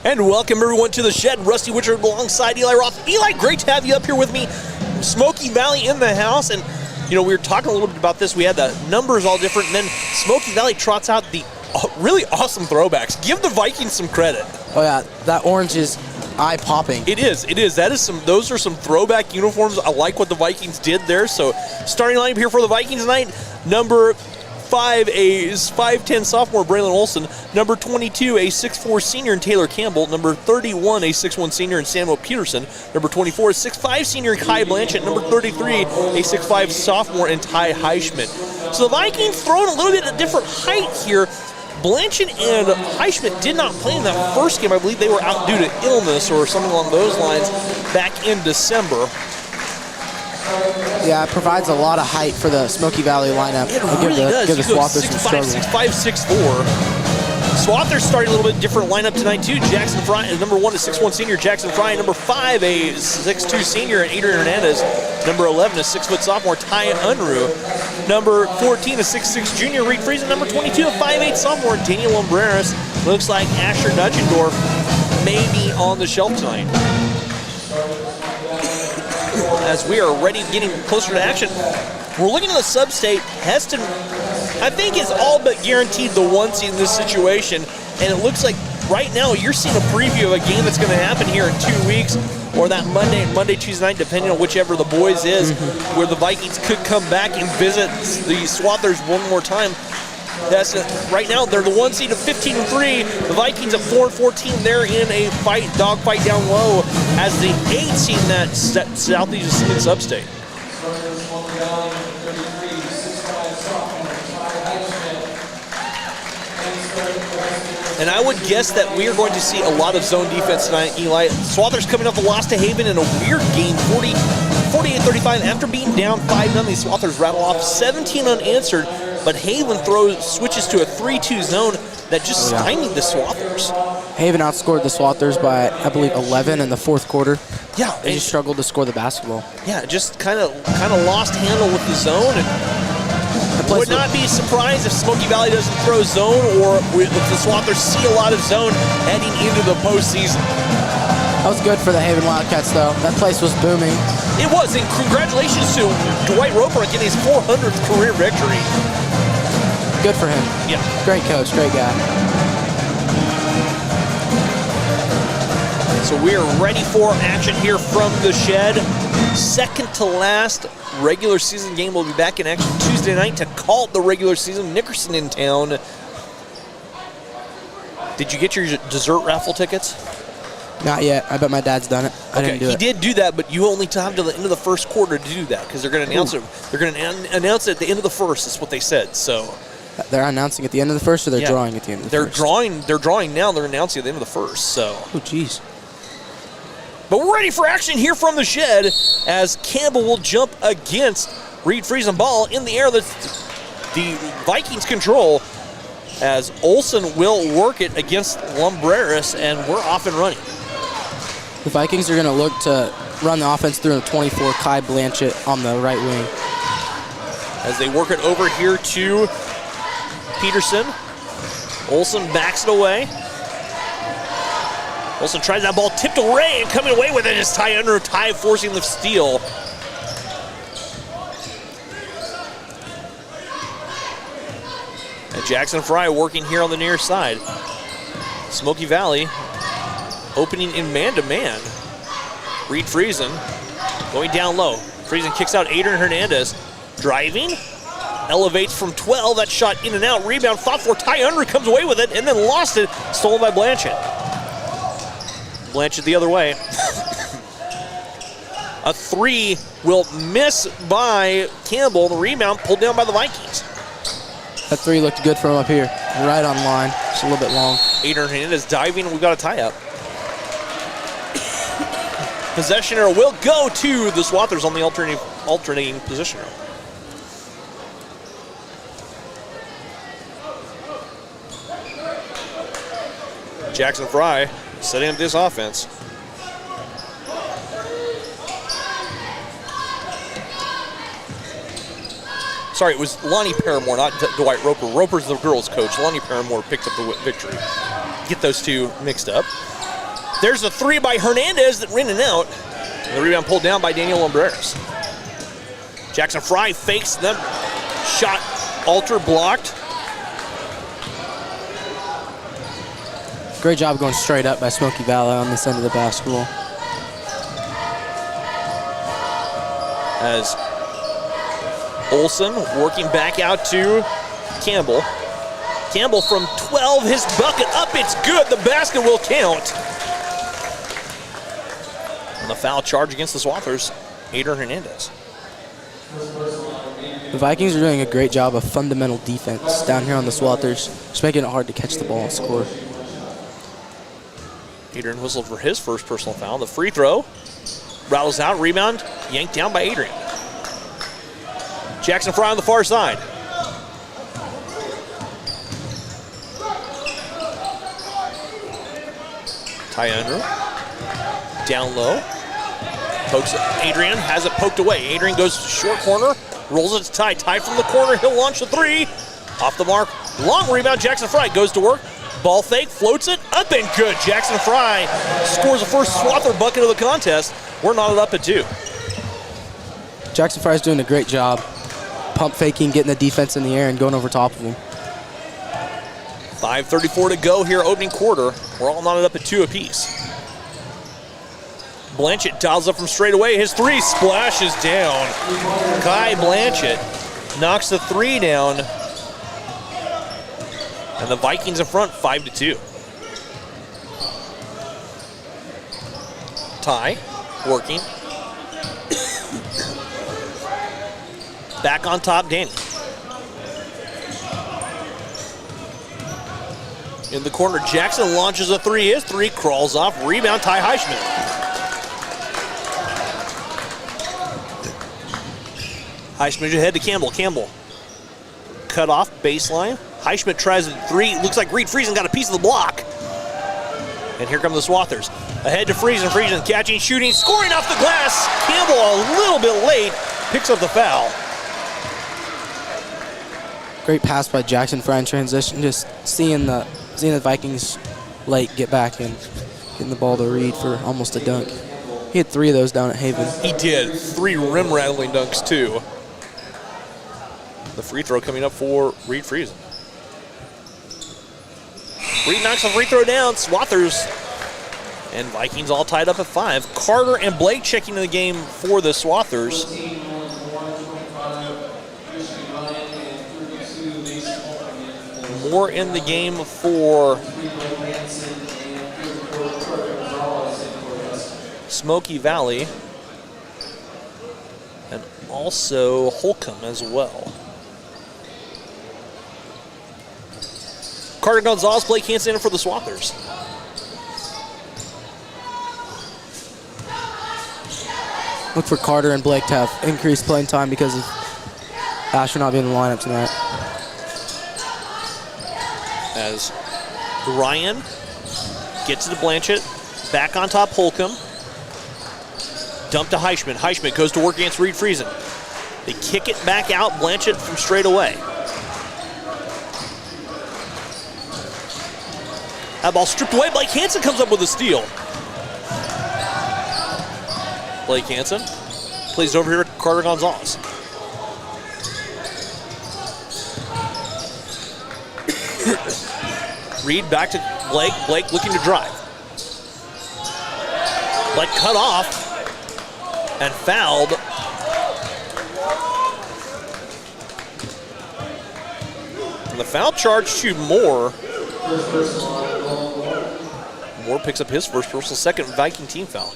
And welcome everyone to the Shed. Rusty Witcher alongside Eli Roth. Eli, great to have you up here with me. Smoky Valley in the house, and you know, we were talking a little bit about this. We had the numbers all different, and then Smoky Valley trots out the really awesome throwbacks. Give the Vikings some credit. Oh yeah, that orange is eye-popping. It is. That is some. Those are some throwback uniforms. I like what the Vikings did there. So, starting lineup here for the Vikings tonight: number 5, a 5'10" sophomore Braylon Olson. Number 22, a 6'4" senior in Taylor Campbell. Number 31, a 6'1" senior in Samuel Peterson. Number 24, a 6'5" senior in Kai Blanchett. Number 33, a 6'5" sophomore in Ty Heischman. So the Vikings throwing a little bit of different height here. Blanchett and Heischman did not play in that first game. I believe they were out due to illness or something along those lines back in December. Yeah, it provides a lot of height for the Smoky Valley lineup. It really does. Give the Swathers some struggle. 6'5", 6'4". Swathers starting a little bit different lineup tonight too. Jackson Fry, number 1, a 6'1" senior, Jackson Fry. Number 5, a 6'2" senior, Adrian Hernandez. Number 11, a 6' sophomore, Ty Unruh. Number 14, a 6'6" junior, Reed Friesen. Number 22, a 5'8" sophomore, Daniel Lumbreras. Looks like Asher Nutchendorf may be on the shelf tonight. As we are already getting closer to action, we're looking at the sub-state. Hesston, I think, is all but guaranteed the 1 seed in this situation, and it looks like right now you're seeing a preview of a game that's going to happen here in 2 weeks, or that Monday, Tuesday night, depending on whichever the boys is, where the Vikings could come back and visit the Swathers one more time. That's right now they're the 1 seed of 15-3. The Vikings at 4-14. They're in a dogfight down low as the 8 seed in that Southeast sub-state. And I would guess that we are going to see a lot of zone defense tonight, Eli. Swathers coming off a loss to Haven in a weird game, 48-35. After being down 5-0, the Swathers rattle off 17 unanswered, but Haven switches to a 3-2 zone that just stymied the Swathers. Haven outscored the Swathers by, I believe, 11 in the fourth quarter. Yeah. They just struggled to score the basketball. Yeah, just kind of lost handle with the zone. And would not be surprised if Smoky Valley doesn't throw zone, or if the Swathers see a lot of zone heading into the postseason. That was good for the Haven Wildcats, though. That place was booming. It was, and congratulations to Dwight Roper on getting his 400th career victory. Good for him. Yeah. Great coach, great guy. So we are ready for action here from the Shed. Second to last regular season game will be back in action Tuesday night to call the regular season. Nickerson in town. Did you get your dessert raffle tickets? Not yet. I bet my dad's done it. I didn't do it. He did do that, but you only have to the end of the first quarter to do that because they're going to announce it. They're going to announce it at the end of the first. That's what they said. So they're announcing at the end of the first, or they're drawing at the end of the first? They're drawing now. They're announcing at the end of the first. So. Oh, geez. But we're ready for action here from the Shed as Campbell will jump against Reed Friesen. Ball in the air. The Vikings control as Olson will work it against Lumbreras, and we're off and running. The Vikings are going to look to run the offense through the 24, Kai Blanchett on the right wing. As they work it over here to Peterson. Olson backs it away. Olson tries that ball, tipped away, and coming away with it is Ty Unruh. Ty forcing the steal. And Jackson Fry working here on the near side. Smoky Valley opening in man-to-man. Reed Friesen going down low. Friesen kicks out Adrian Hernandez. Driving. Elevates from 12. That shot in and out. Rebound fought for. Ty Unruh comes away with it and then lost it. Stolen by Blanchett. Blanchett the other way. A 3 will miss by Campbell. The rebound pulled down by the Vikings. That 3 looked good from up here. Right on line. Just a little bit long. Adrian Hernandez diving, and we've got a tie-up. Possession arrow will go to the Swathers on the alternating position arrow. Jackson Fry setting up this offense. Sorry, it was Lonnie Paramore, not Dwight Roper. Roper's the girls' coach. Lonnie Paramore picked up the victory. Get those two mixed up. There's the three by Hernandez that ran and out. And the rebound pulled down by Daniel Lumbreras. Jackson Fry fakes them. Shot alter blocked. Great job going straight up by Smoky Valley on this end of the basketball. As Olsen working back out to Campbell. Campbell from 12, his bucket up, it's good. The basket will count. And the foul charge against the Swathers, Adrian Hernandez. The Vikings are doing a great job of fundamental defense down here on the Swathers, just making it hard to catch the ball and score. Adrian whistled for his first personal foul. The free throw rattles out, rebound, yanked down by Adrian. Jackson Fry on the far side. Ty Unruh, down low, pokes it. Adrian has it poked away. Adrian goes short corner, rolls it to Ty. Ty from the corner, he'll launch the three. Off the mark, long rebound, Jackson Fry goes to work. Ball fake, floats it, up and good. Jackson Fry scores the first Swather bucket of the contest. We're knotted up at 2. Jackson Fry's doing a great job pump faking, getting the defense in the air and going over top of them. 5:34 to go here, opening quarter. We're all knotted up at 2 apiece. Blanchett dials up from straight away. His three splashes down. Kai Blanchett knocks the three down. And the Vikings in front, 5-2. Ty working. Back on top, Danny. In the corner, Jackson launches a three. His three crawls off. Rebound, Ty Heischman. Heischman ahead to Campbell. Campbell cut off baseline. Heischman tries a three. Looks like Reed Friesen got a piece of the block. And here come the Swathers. Ahead to Friesen. Friesen catching, shooting, scoring off the glass. Campbell a little bit late. Picks up the foul. Great pass by Jackson Fry in transition. Just seeing the Vikings late get back and getting the ball to Reed for almost a dunk. He had 3 of those down at Haven. He did. 3 rim rattling dunks too. The free throw coming up for Reed Friesen. Reed knocks the free throw down. Swathers and Vikings all tied up at 5. Carter and Blake checking in the game for the Swathers. More in the game for Smoky Valley and also Holcomb as well. Carter Gonzalez, Blake Hansen in for the Swathers. Look for Carter and Blake to have increased playing time because of Asher not being in the lineup tonight. As Ryan gets it to Blanchett, back on top Holcomb. Dump to Heischman. Heischman goes to work against Reed Friesen. They kick it back out, Blanchett from straight away. That ball stripped away. Blake Hansen comes up with a steal. Blake Hansen plays it over here to Carter Gonzalez. Reed back to Blake. Blake looking to drive. Blake cut off and fouled. And the foul charge to Moore. Moore picks up his first personal, second Viking team foul.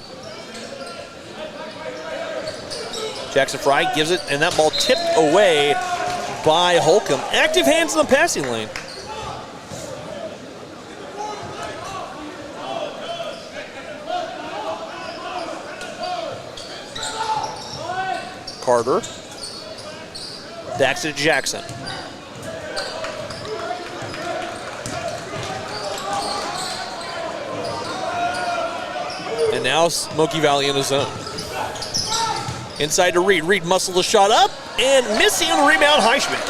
Jackson Fry gives it, and that ball tipped away by Holcomb. Active hands in the passing lane. Carter. Backs it to Jackson. And now Smoky Valley in his zone. Inside to Reed. Reed muscles the shot up and missing on the rebound, Heischman.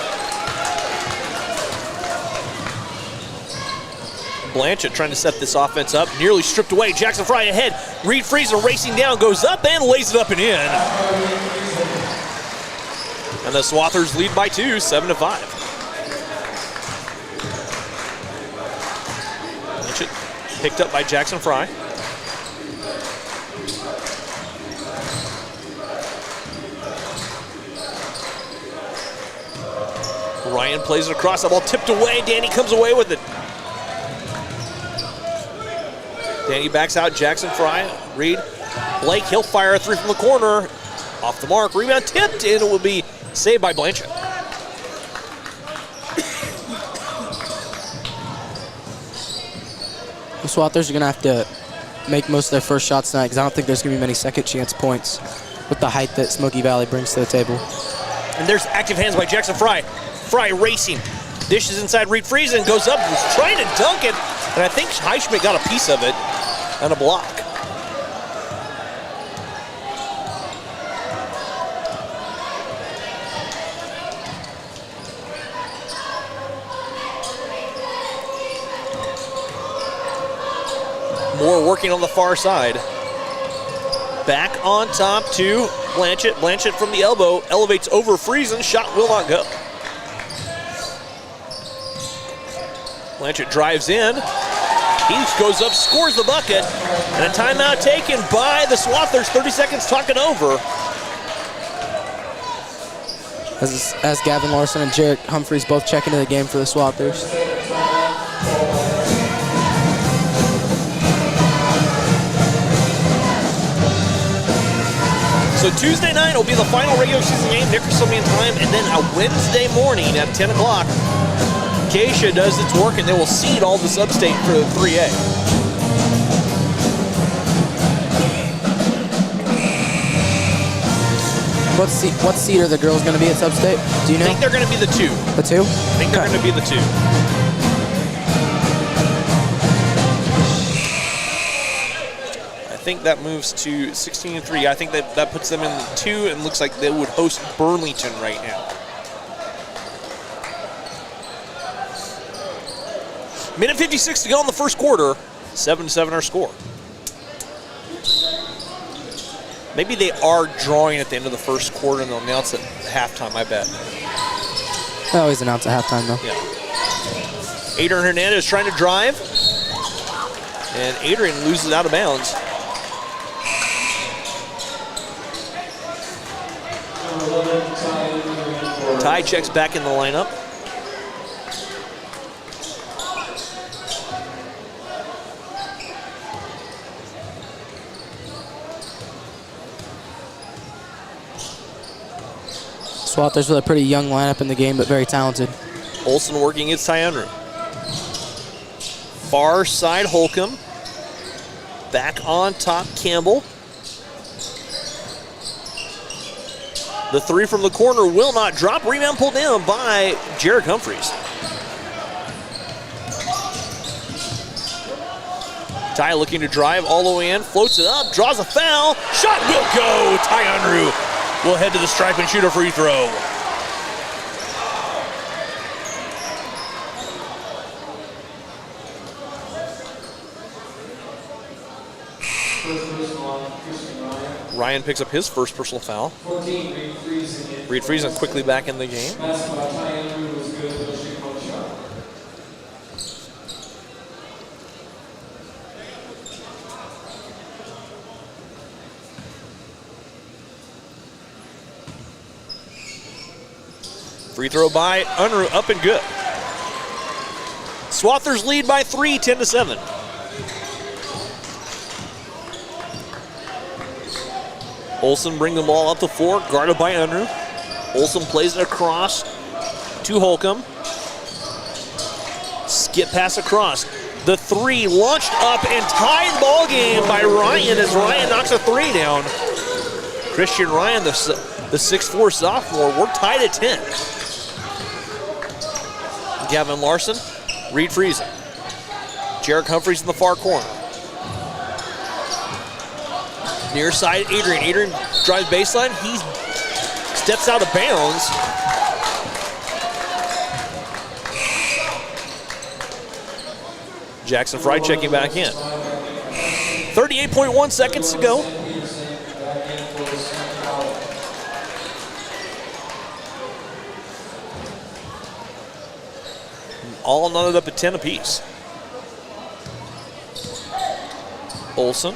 Blanchett trying to set this offense up. Nearly stripped away. Jackson Fry ahead. Reed Friesen racing down, goes up and lays it up and in. And the Swathers lead by 2, 7-5. Blanchett picked up by Jackson Fry. Ryan plays it across, the ball tipped away. Danny comes away with it. Danny backs out, Jackson Fry. Reed, Blake, he'll fire a 3 from the corner. Off the mark, rebound tipped, and it will be saved by Blanchett. The Swathers are going to have to make most of their first shots tonight because I don't think there's going to be many second chance points with the height that Smoky Valley brings to the table. And there's active hands by Jackson Fry. Fry racing, dishes inside Reed Friesen, goes up, was trying to dunk it, and I think Heischmidt got a piece of it on a block. Moore working on the far side. Back on top to Blanchett. Blanchett from the elbow, elevates over Friesen, shot will not go. Blanchett drives in. He goes up, scores the bucket, and a timeout taken by the Swathers. 30 seconds talking over. As Gavin Larson and Jarek Humphreys both check into the game for the Swathers. So Tuesday night will be the final regular season game, Nickerson time, and then a Wednesday morning at 10 o'clock. Acacia does its work, and they will seed all the sub-state for 3A. What seed are the girls going to be at sub-state? Do you know? I think they're going to be the 2. The 2? I think they're going to be the 2. I think that moves to 16-3. I think that puts them in the 2, and looks like they would host Burlington right now. Minute 56 to go in the first quarter. 7-7 our score. Maybe they are drawing at the end of the first quarter and they'll announce it at halftime, I bet. They always announce at halftime, though. Yeah. Adrian Hernandez trying to drive. And Adrian loses out of bounds. Ty checks back in the lineup. Swathers with a pretty young lineup in the game, but very talented. Olsen working against Ty Unruh. Far side Holcomb. Back on top Campbell. The 3 from the corner will not drop. Rebound pulled in by Jarek Humphreys. Ty looking to drive all the way in, floats it up, draws a foul. Shot will go. Ty Unruh will head to the stripe and shoot a free throw. Ryan picks up his first personal foul. 14, Reed Friesen quickly back in the game. Free throw by Unruh, up and good. Swathers lead by 3, 10-7. Olsen bring the ball up the floor, guarded by Unruh. Olsen plays it across to Holcomb. Skip pass across. The 3 launched up and tied the ball game by Ryan as Ryan knocks a 3 down. Christian Ryan, the 6'4 sophomore, we're tied at 10. Gavin Larson, Reed Friesen. Jarek Humphreys in the far corner. Near side, Adrian. Adrian drives baseline. He steps out of bounds. Jackson Fry checking back in. 38.1 seconds to go. All knotted up at 10 apiece. Olsen.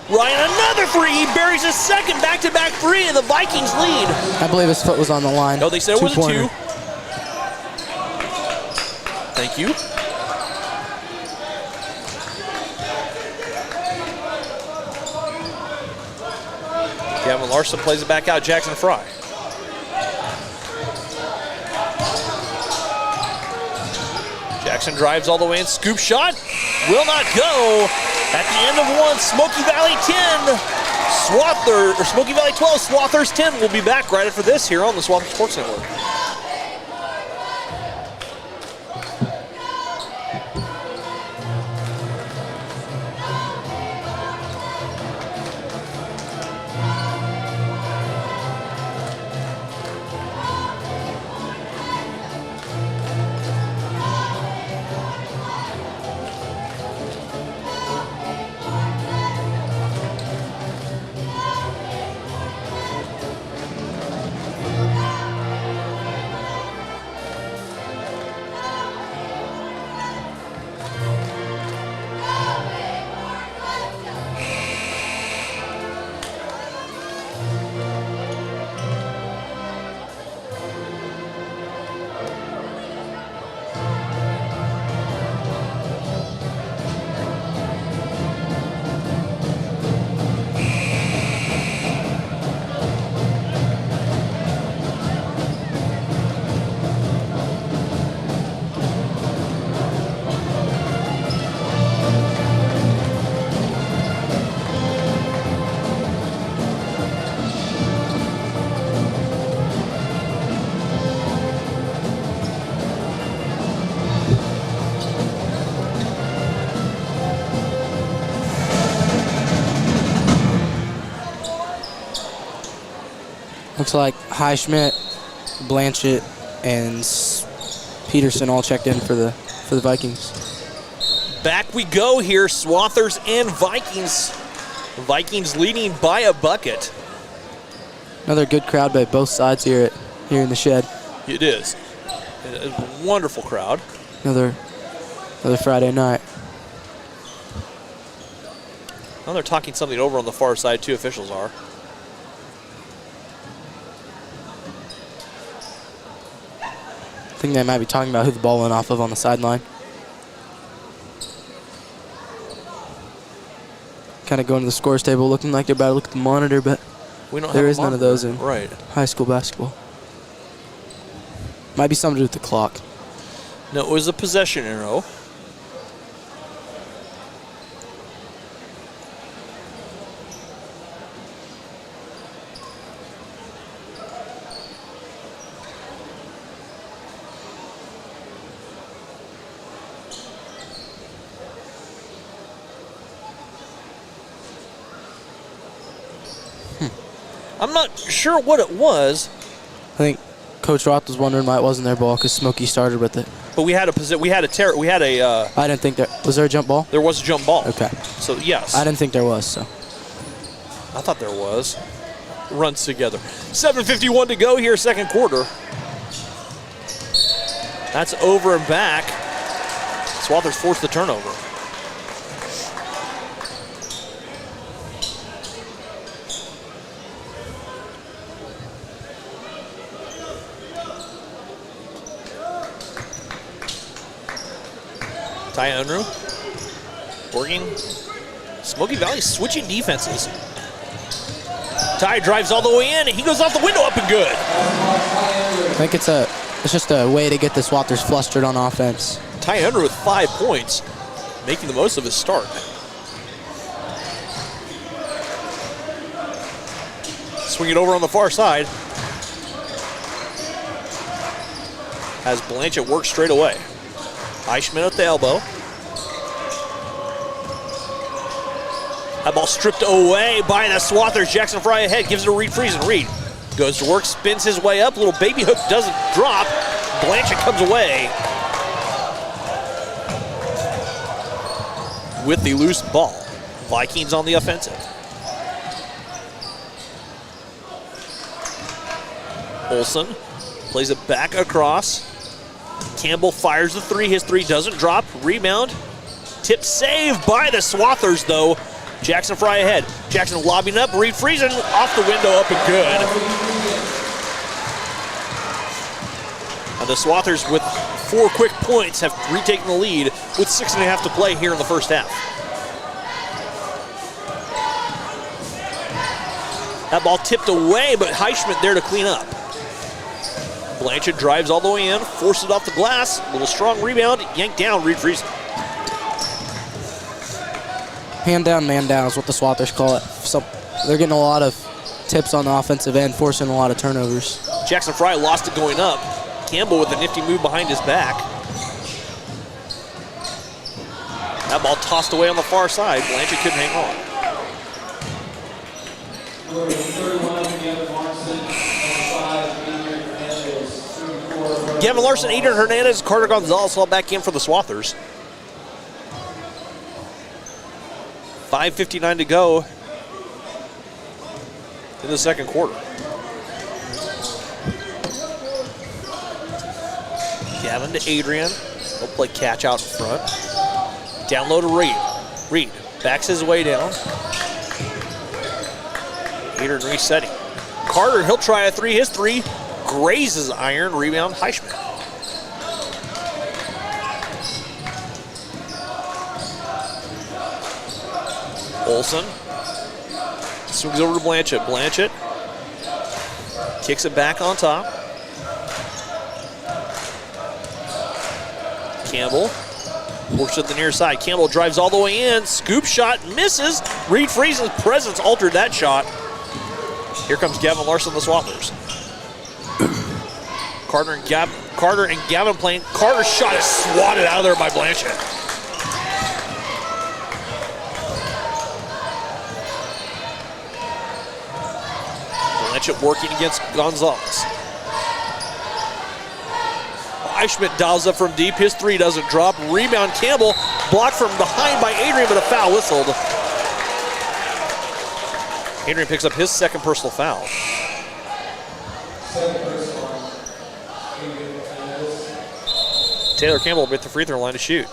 Ryan, another three. He buries his second back-to-back three, and the Vikings lead. I believe his foot was on the line. No, they said it was a two. Thank you. Kevin Larson plays it back out. Jackson Fry. Jackson drives all the way in. Scoop shot. Will not go. At the end of one, Smoky Valley 10. Smoky Valley 12. Swathers 10. We'll be back right after this here on the Swathers Sports Network. Looks like Highschmidt, Blanchett, and Peterson all checked in for the Vikings. Back we go here, Swathers and Vikings. Vikings leading by a bucket. Another good crowd by both sides here in the shed. It is. A wonderful crowd. Another Friday night. Now they're talking something over on the far side. Two officials are. I think they might be talking about who the ball went off of on the sideline. Kind of going to the scores table looking like they're about to look at the monitor, but there is none of those in high school basketball. Might be something to do with the clock. No, it was a possession arrow. I'm not sure what it was. I think Coach Roth was wondering why it wasn't their ball because Smokey started with it. But we had a I didn't think there was there a jump ball. There was a jump ball. Okay. So yes. I didn't think there was. So. I thought there was. Runs together. 7:51 to go here, second quarter. That's over and back. Swathers forced the turnover. Ty Unruh working. Smoky Valley switching defenses. Ty drives all the way in, and he goes off the window up and good. I think it's just a way to get the Swathers flustered on offense. Ty Unruh with 5 points, making the most of his start. Swing it over on the far side. Has Blanchett work straight away. Eichmann at the elbow. That ball stripped away by the Swathers. Jackson Fry ahead, gives it to Reed Friesen. Reed Goes to work, spins his way up. Little baby hook doesn't drop. Blanchett comes away with the loose ball. Vikings on the offensive. Olsen plays it back across. Campbell fires the three. His three doesn't drop. Rebound. Tip save by the Swathers, though. Jackson Fry ahead. Jackson lobbing up. Reed Friesen off the window, up and good. And the Swathers, with 4 quick points, have retaken the lead with 6.5 to play here in the first half. That ball tipped away, but Heischman there to clean up. Blanchett drives all the way in, forces it off the glass. Little strong rebound, yanked down, Reed Friesen. Hand down, man down is what the Swathers call it. So they're getting a lot of tips on the offensive end, forcing a lot of turnovers. Jackson Fry lost it going up. Campbell with a nifty move behind his back. That ball tossed away on the far side. Blanchett couldn't hang on. Gavin Larson, Adrian Hernandez, Carter Gonzalez all back in for the Swathers. 5:59 to go in the second quarter. Gavin to Adrian. He'll play catch out in front. Down low to Reed. Reed backs his way down. Adrian resetting. Carter, he'll try a three. His three grazes iron. Rebound, Heischman. Olsen swings over to Blanchett. Blanchett kicks it back on top. Campbell works at the near side. Campbell drives all the way in. Scoop shot misses. Reed Friesen's presence altered that shot. Here comes Gavin Larson, the Swathers. Carter and Gavin playing. Carter's shot is swatted out of there by Blanchett. Blanchett working against Gonzalez. Eichschmidt dials up from deep. His three doesn't drop. Rebound, Campbell. Blocked from behind by Adrian, but a foul whistled. Adrian picks up his second personal foul. Taylor Campbell will be at the free throw line to shoot.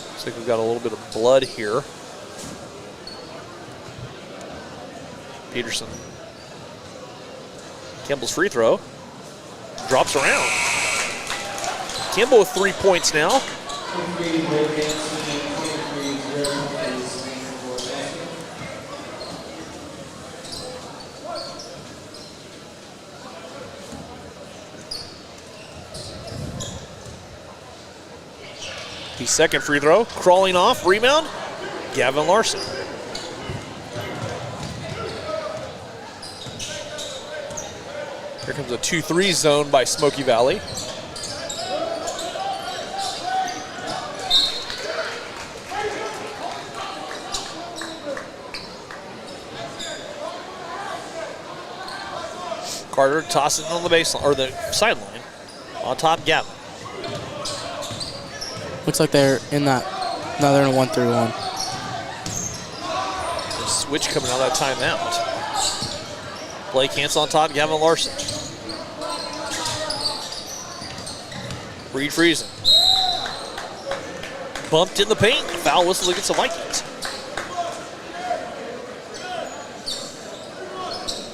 Looks like we've got a little bit of blood here. Peterson. Campbell's free throw. Drops around. Campbell with 3 points now. The second free throw, crawling off, rebound, Gavin Larson. Here comes a 2-3 zone by Smoky Valley. Carter tosses it on the baseline, or the sideline. On top, Gavin. Looks like they're in that. No, they're in a 1-3-1. Switch coming out of that timeout. Play cancel on top, Gavin Larson. Reed Friesen. Bumped in the paint. Foul whistle against the Vikings.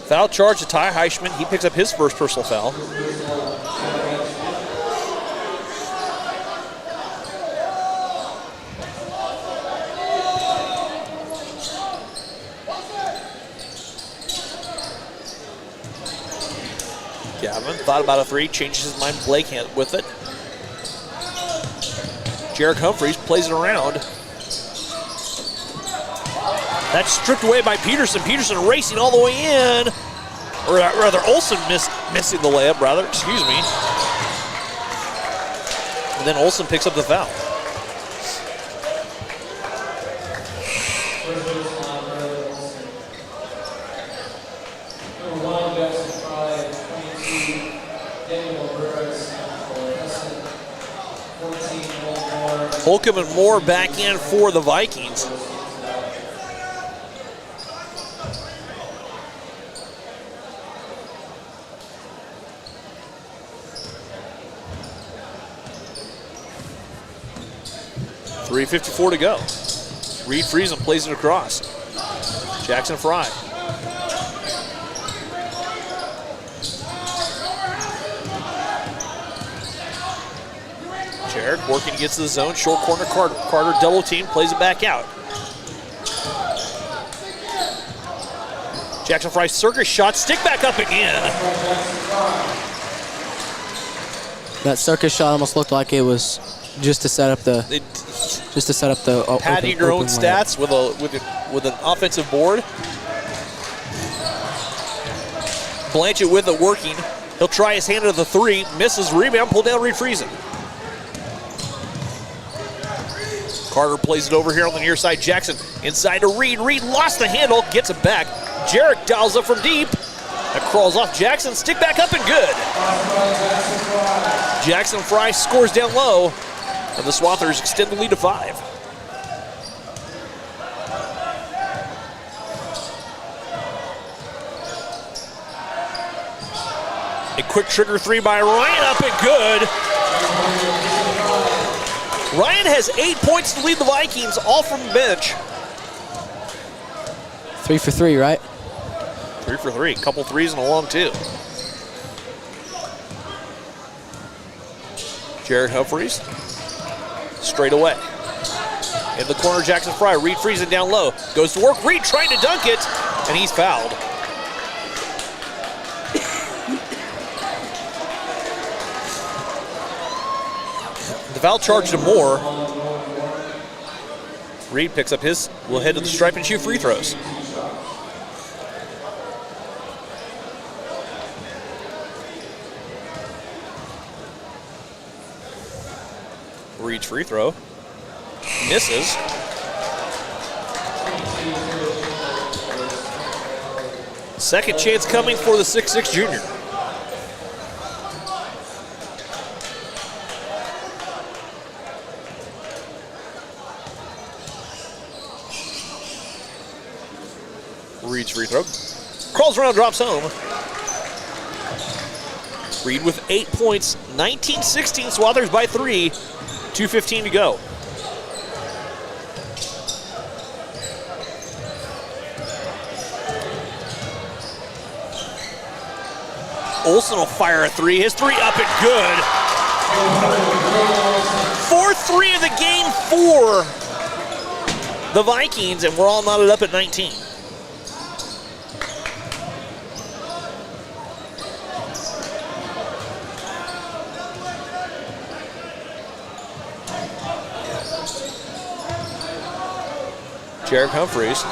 Foul charge to Ty Heischman. He picks up his first personal foul. Gavin thought about a three, changes his mind. Blake with it. Jarek Humphreys plays it around. That's stripped away by Peterson. Peterson racing all the way in. Or rather, Olsen missing the layup, rather, excuse me. And then Olsen picks up the foul. Holcomb and Moore back in for the Vikings. .354 to go. Reed Friesen plays it across. Jackson Fry. Jarrett working against the zone. Short corner, Carter. Carter double team, plays it back out. Jackson Fry circus shot, stick back up again. That circus shot almost looked like it was just to set up the padding your own stats with an offensive board. Blanchett with it working. He'll try his hand at the three, misses, rebound, pulled down Reed Friesen. Carter plays it over here on the near side. Jackson inside to Reed. Reed lost the handle, gets it back. Jarrett dials up from deep. That crawls off Jackson, stick back up and good. Jackson Fry scores down low, and the Swathers extend the lead to 5. A quick trigger three by Ryan, up and good. Ryan has 8 points to lead the Vikings, all from the bench. 3 for 3, right? 3 for 3, couple threes and a long two. Jared Humphreys, straight away. In the corner, Jackson Fry, Reed Friesen down low. Goes to work, Reed trying to dunk it, and he's fouled. The foul charge to Moore. Reed picks up his, will head to the stripe and shoot free throws. Reed's free throw. Misses. Second chance coming for the 6'6" junior. Reed's free throw. Crawls around, drops home. Reed with 8 points, 19-16, Swathers by 3, 2:15 to go. Olsen will fire a three, his three up and good. 4-3 of the game for the Vikings, and we're all knotted up at 19. Jarek Humphreys.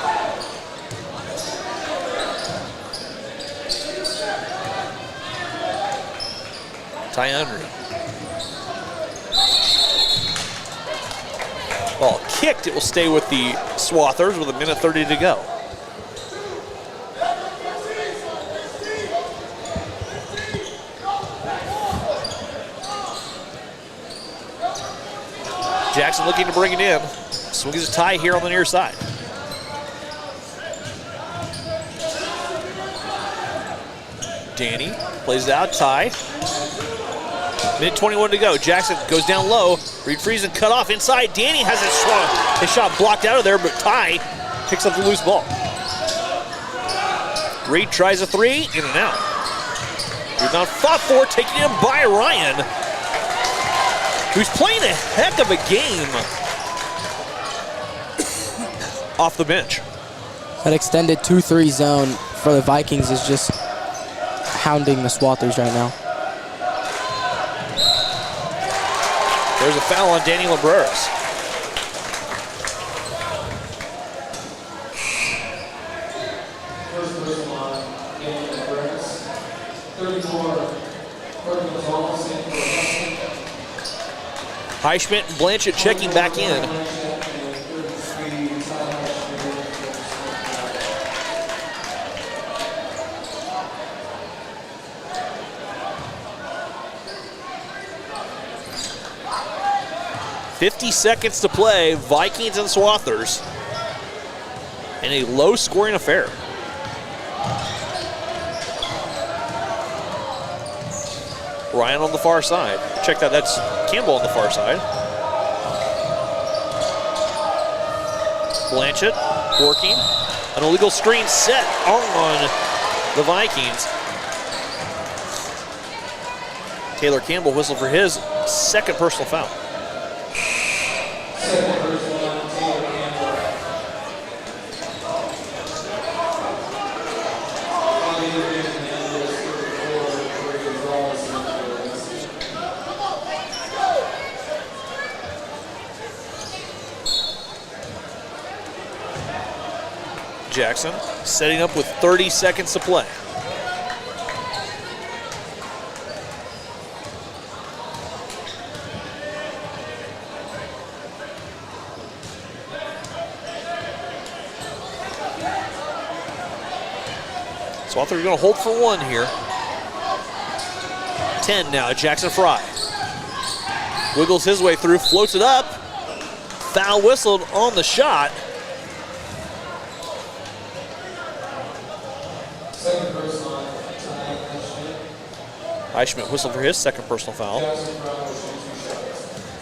Ty Henry. Ball kicked, it will stay with the Swathers with 1:30 to go. Jackson looking to bring it in. Swings a tie here on the near side. Danny plays it out, tie. Minute 21 to go. Jackson goes down low. Reed Friesen cut off inside. Danny has his shot blocked out of there, but Ty picks up the loose ball. Reed tries a three, in and out. Rebound fought for, taken in by Ryan, who's playing a heck of a game off the bench. That extended 2-3 zone for the Vikings is just hounding the Swathers right now. There's a foul on Danny Labreras. Highschmidt and Blanchett checking back in. .50 seconds to play, Vikings and Swathers, in a low-scoring affair. Ryan on the far side. Check that, that's Campbell on the far side. Blanchett working. An illegal screen set on the Vikings. Taylor Campbell whistled for his second personal foul. Jackson setting up with 30 seconds to play. Swather going to hold for one here. 10 now, Jackson Fry. Wiggles his way through, floats it up. Foul whistled on the shot. Highschmidt whistled for his second personal foul.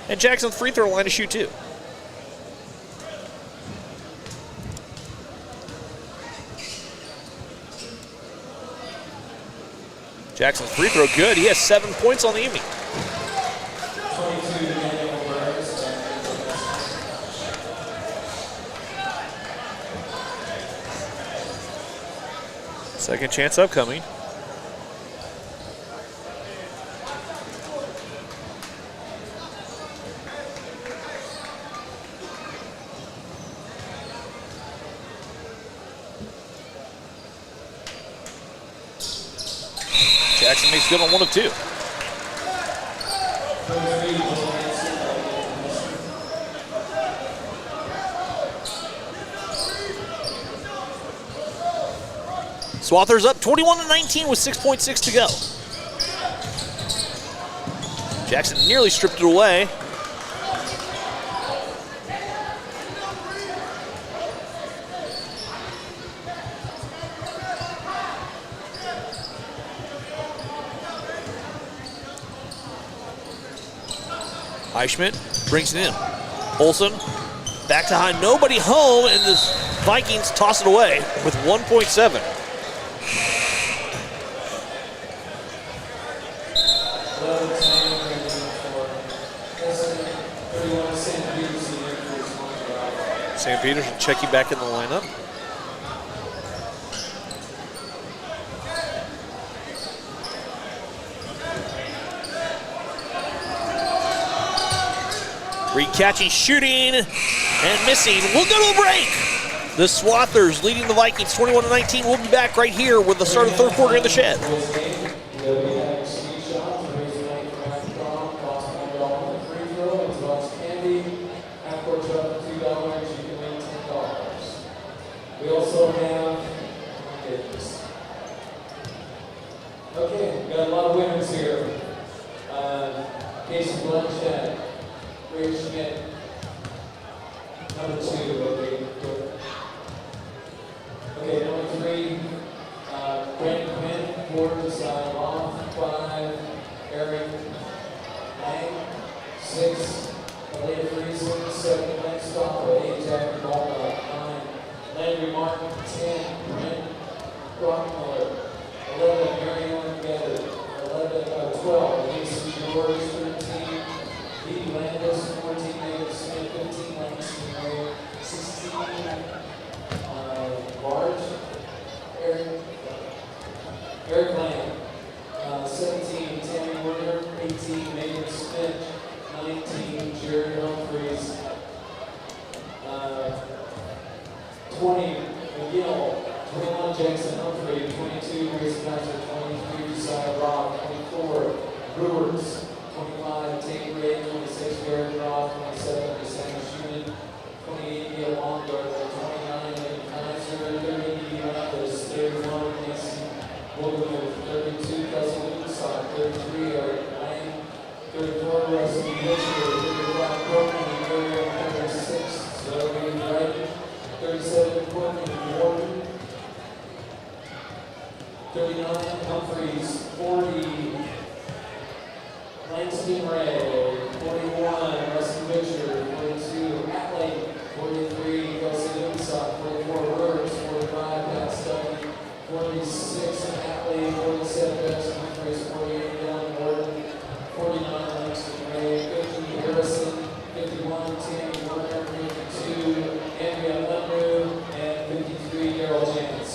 And Jackson's free throw line to shoot two. Jackson's free throw good. He has 7 points on the evening. Second chance upcoming. Jackson makes good on 1 of 2. Swathers up 21-19 with 6.6 to go. Jackson nearly stripped it away. Highschmidt brings it in. Olsen back to high, nobody home, and the Vikings toss it away with 1.7. St. Peter's checking back in the lineup. Catching, shooting, and missing. We'll go to a break. The Swathers leading the Vikings 21-19. We'll be back right here with the start of the third quarter in the shed. We also have, okay, we got a lot of winners here. Casey Blanchett, Ray Schmidt, number 2, okay, number 3, Brandon Quinn, 4, Long, 5, Eric Lang, 6, Aaliyah Friesen, 7, Lance Stopper, 8, Jack Ballmer, 9, Landry Martin, 10, Brent Brockmiller, 11, Mary Ellen Gathered, 12, Casey George, 13, Pete Landis, 14, David Smith, 15, Langston Ray, 16, Barge, Eric Lamb, 17, Tammy Werner, 18, Megan Smith, 19, Jared Humphreys, 20, McGill, 21, Jackson Humphrey, 22, Grace Kaiser, 23, Josiah Rock, 24, Brewers, 25, Tate Ray, 26, Garrett Roth, 27, Sam Schumann, 28, Neil Baumgartner, 29, Kaiser, 30, Mathis, 31, Mason Woodward, 32, Kelsey Lucasar, 33, Eric Lang, 34, Rusty Mitchell, 35, Courtney, 36, Zoe Wright, 37, Courtney Morgan, 39, Humphreys, 40, Langston Ray, 41, Rusty Butcher, 42, Atley, 43, Kelsey Lucasar, 44, Rivers, 45, Pat Stuckey, 46, Atley, 47, Best Humphreys, 48, Dylan Gordon, 49, Langston Ray, 50, Harrison, 51, Tammy Warner, 52, Andrea Unruh, and 53, Daryl Jans.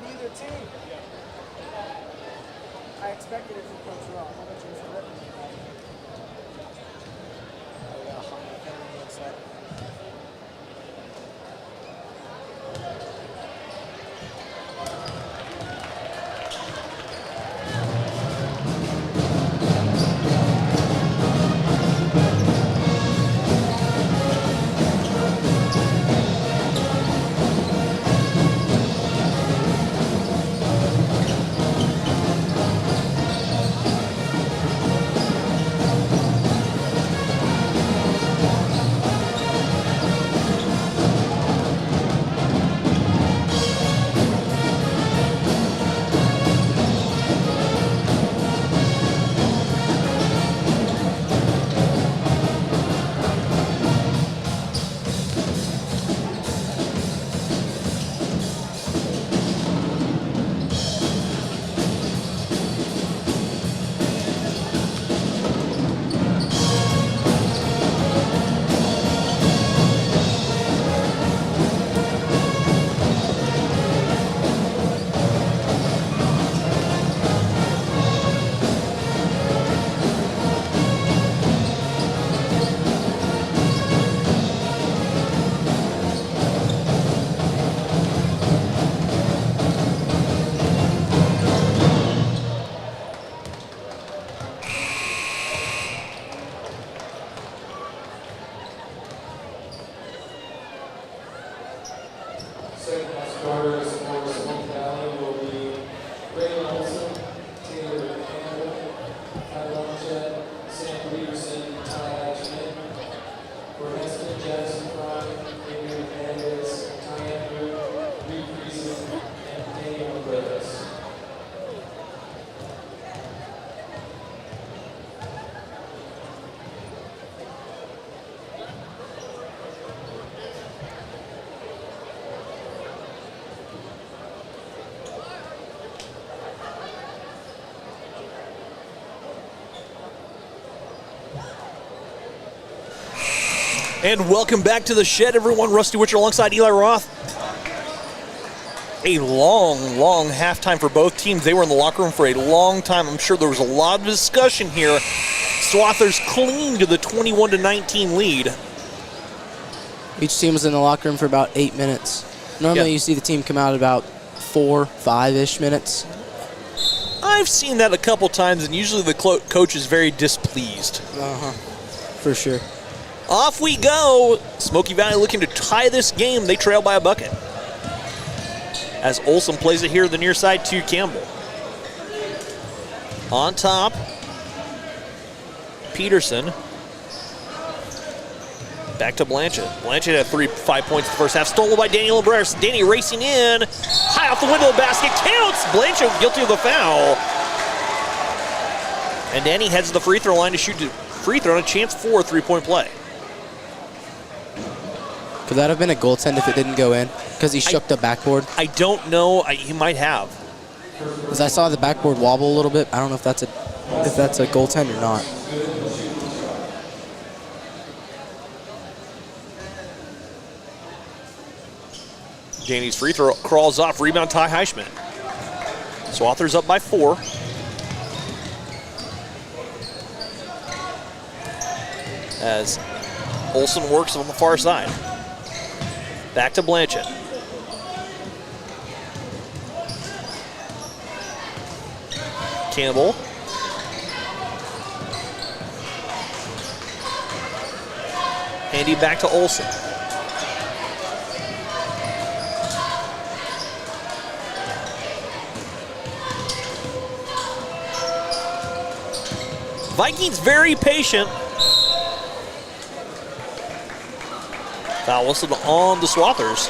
neither team. I expected it from Coach Ross. How much was the revenue? Oh, yeah, everything looks like. Second starters for Smoky Valley will be Braylen Olson, Taylor Campbell, Ty Longchet, Sam Peterson, Ty Schmidt. For Heston, Jackson Prime, Adrian Hernandez, Ty Andrew, Reed Friesen, and Daniel Reyes. And welcome back to the shed, everyone. Rusty Witcher alongside Eli Roth. A long halftime for both teams. They were in the locker room for a long time. I'm sure there was a lot of discussion here. Swathers clinging to the 21-19 lead. Each team was in the locker room for about 8 minutes. Normally you see the team come out about 4, 5-ish minutes. I've seen that a couple times, and usually the coach is very displeased. For sure. Off we go. Smoky Valley looking to tie this game. They trail by a bucket. As Olson plays it here the near side to Campbell. On top, Peterson. Back to Blanchett. Blanchett had 5 points in the first half. Stolen by Daniel Lebres. Danny racing in. High off the window of the basket. Counts. Blanchett guilty of the foul. And Danny heads to the free throw line to shoot the free throw and a chance for a three-point play. Could that have been a goaltend if it didn't go in? Because he shook the backboard? I don't know. He might have. Because I saw the backboard wobble a little bit. I don't know if that's a goaltend or not. Danny's free throw crawls off. Rebound, Ty Heischman. Swathers up by 4. As Olson works on the far side. Back to Blanchett. Campbell. Handy back to Olson. Vikings very patient. Foul whistle on the Swathers.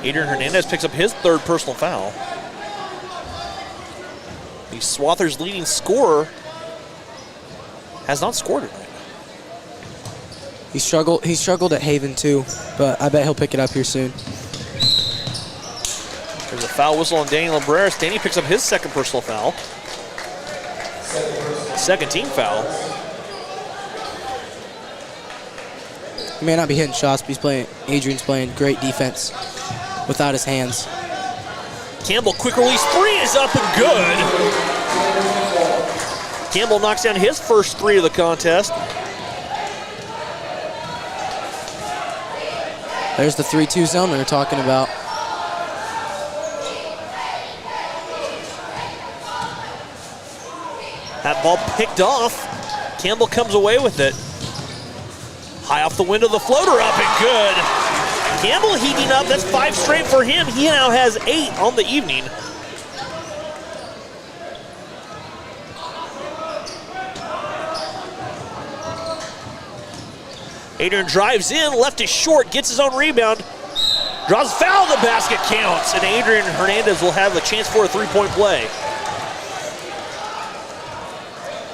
Adrian Hernandez picks up his 3rd personal foul. The Swathers leading scorer has not scored tonight. He struggled at Haven too, but I bet he'll pick it up here soon. There's a foul whistle on Daniel Lebres. Danny picks up his 2nd personal foul. 2nd team foul. He may not be hitting shots, but Adrian's playing great defense without his hands. Campbell, quick release three is up and good. Campbell knocks down his first three of the contest. There's the 3-2 zone we were talking about. That ball picked off. Campbell comes away with it. High off the window, the floater up and good. Campbell heating up, that's 5 straight for him. He now has 8 on the evening. Adrian drives in, left is short, gets his own rebound. Draws foul, the basket counts, and Adrian Hernandez will have a chance for a 3-point play.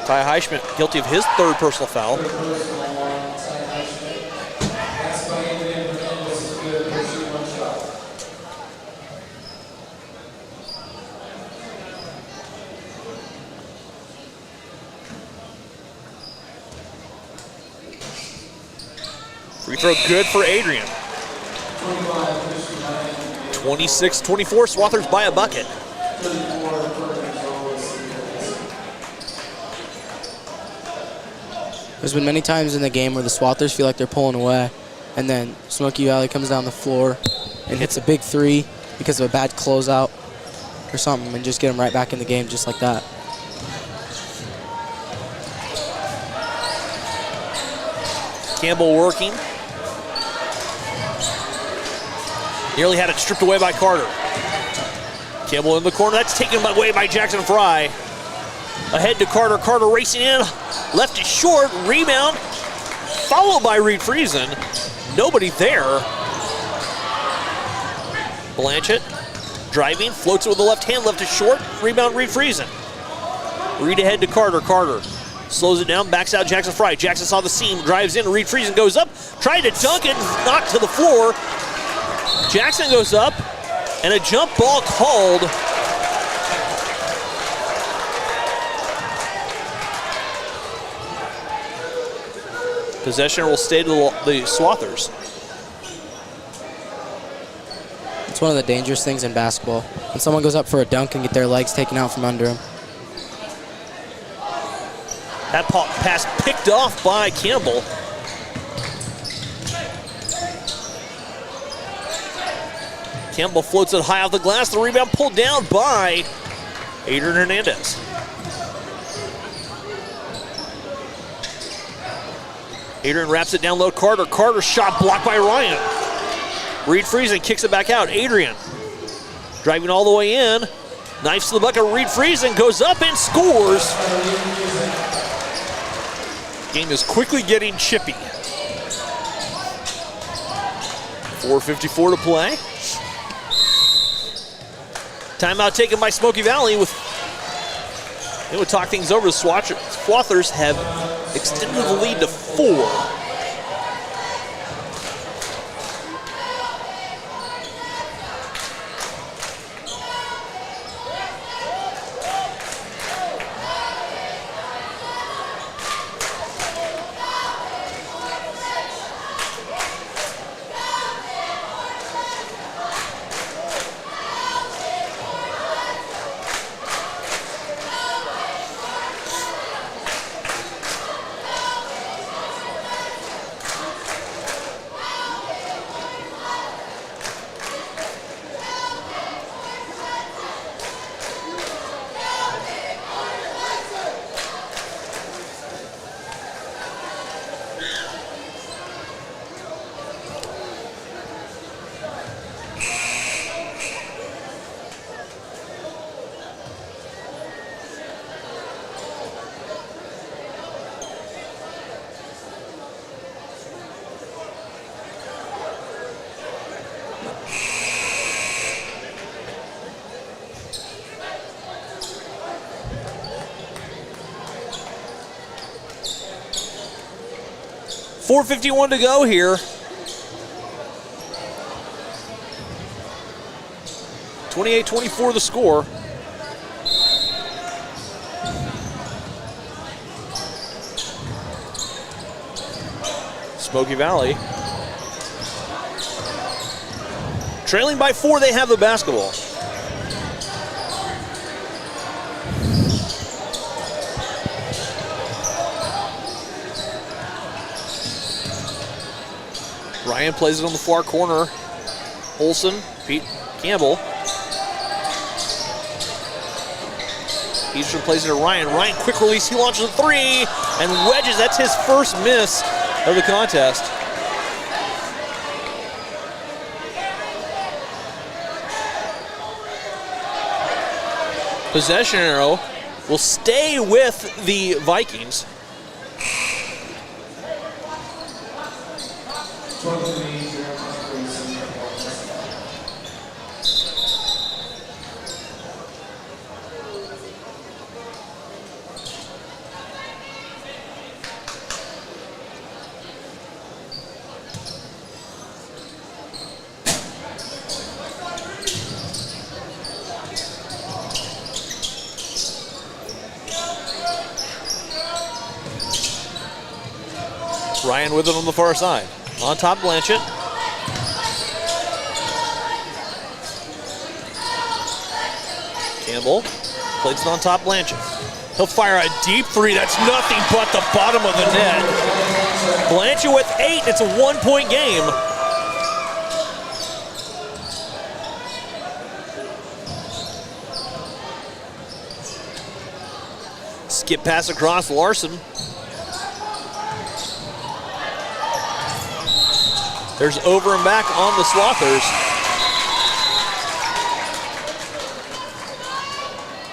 Ty Heischmidt guilty of his 3rd personal foul. Free throw good for Adrian. 26-24, Swathers by a bucket. There's been many times in the game where the Swathers feel like they're pulling away, and then Smoky Valley comes down the floor and hits a big 3 because of a bad closeout or something, and just get them right back in the game just like that. Campbell working. Nearly had it stripped away by Carter. Campbell in the corner, that's taken away by Jackson Fry. Ahead to Carter, Carter racing in, left it short, rebound, followed by Reed Friesen. Nobody there. Blanchett driving, floats it with the left hand, left it short, rebound Reed Friesen. Reed ahead to Carter, Carter slows it down, backs out Jackson Fry. Jackson saw the seam, drives in, Reed Friesen goes up, tried to dunk it, knocked to the floor. Jackson goes up, and a jump ball called. Possession will stay to the Swathers. It's one of the dangerous things in basketball. When someone goes up for a dunk and get their legs taken out from under them. That pass picked off by Campbell. Campbell floats it high off the glass. The rebound pulled down by Adrian Hernandez. Adrian wraps it down low. Carter. Carter's shot blocked by Ryan. Reed Friesen kicks it back out. Adrian driving all the way in. Knifes to the bucket. Reed Friesen goes up and scores. Game is quickly getting chippy. 4:54 to play. Timeout taken by Smoky Valley. They would talk things over. The Swathers have extended the lead to 4. .451 to go here. 28-24 the score. Smoky Valley. Trailing by 4, they have the basketball. Ryan plays it on the far corner. Olsen, Pete Campbell. Peterson plays it to Ryan. Ryan, quick release, he launches a 3 and wedges. That's his first miss of the contest. Possession arrow will stay with the Vikings. 23. Ryan with it on the far side. On top, Blanchett. Campbell plays it on top, Blanchett. He'll fire a deep 3. That's nothing but the bottom of the net. Blanchett with 8. It's a 1-point game. Skip pass across, Larson. There's over and back on the Swathers.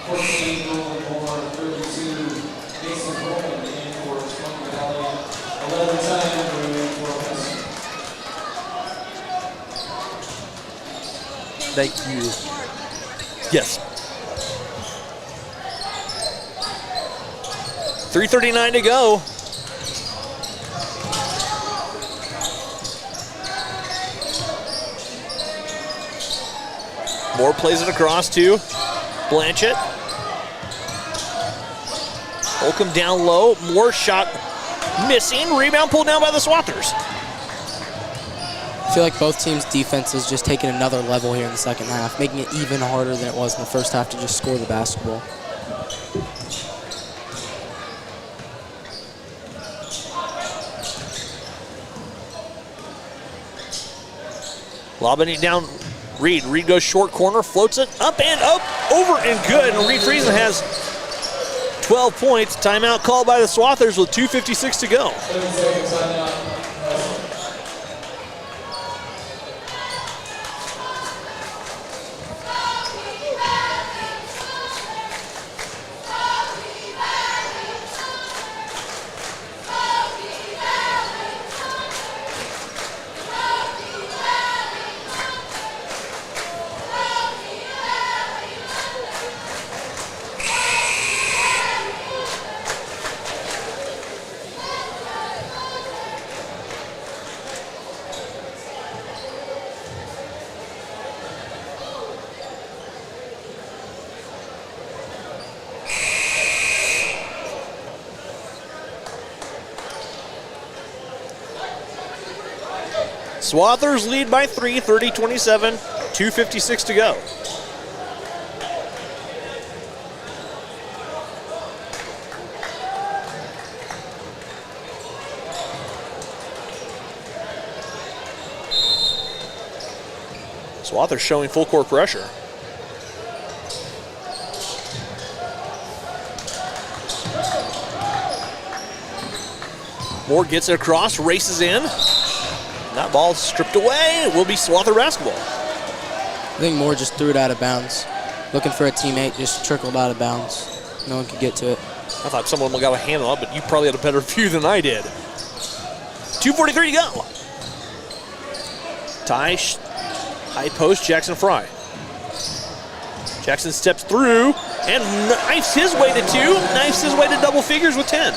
14 Golden Horn, 32 Mason Coleman in for Smoky Valley, 11 time in for Heston. Thank you. Yes. 3:39 to go. Moore plays it across to Blanchett. Holcomb down low. Moore shot missing. Rebound pulled down by the Swathers. I feel like both teams' defense is just taking another level here in the second half, making it even harder than it was in the first half to just score the basketball. Lobbing it down, Reed. Reed goes short corner, floats it up and up, over and good. And Reed Friesen has 12 points. Timeout called by the Swathers with 2:56 to go. 7 seconds timeout. Swathers lead by 3, 30-27, 2:56 to go. Swathers showing full court pressure. Moore gets it across, races in. That ball stripped away. It will be Swather basketball. I think Moore just threw it out of bounds. Looking for a teammate, just trickled out of bounds. No one could get to it. I thought someone got a hand on it, but you probably had a better view than I did. 2:43 to go. Ty, high post, Jackson Fry. Jackson steps through and knifes his way to 2, knifes his way to double figures with 10.